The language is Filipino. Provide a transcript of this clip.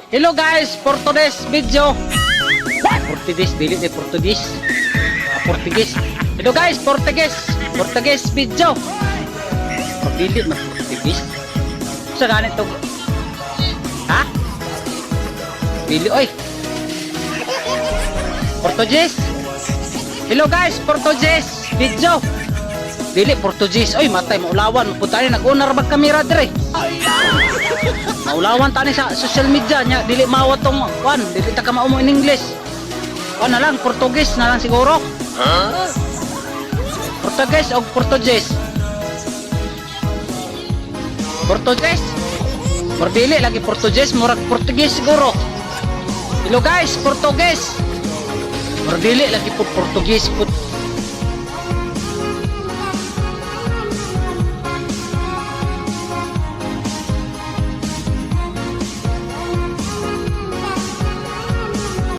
Hello guys, for today's video. Portuguese, dili ni Portuguese. Portuguese. Hello guys, Portuguese video. Dili mas Portuguese. Sa ganit to. Ha? Dili oy. Portuguese. Hello guys, Portuguese video. Dili Portuguese. Oy, matay maulawan, mapunta ni nag-unar mag kamera dire. Maulawan tani sa social media nya, dili mawat tong kwan, dili ta ka maumo in English. Kwan na lang Portuguese na lang siguro. Portuguese o Portuguese. Portuguese. Mordili lagi Portuguese, murag Portuguese siguro. Hello guys, Portuguese. Mordili lagi po Portuguese put.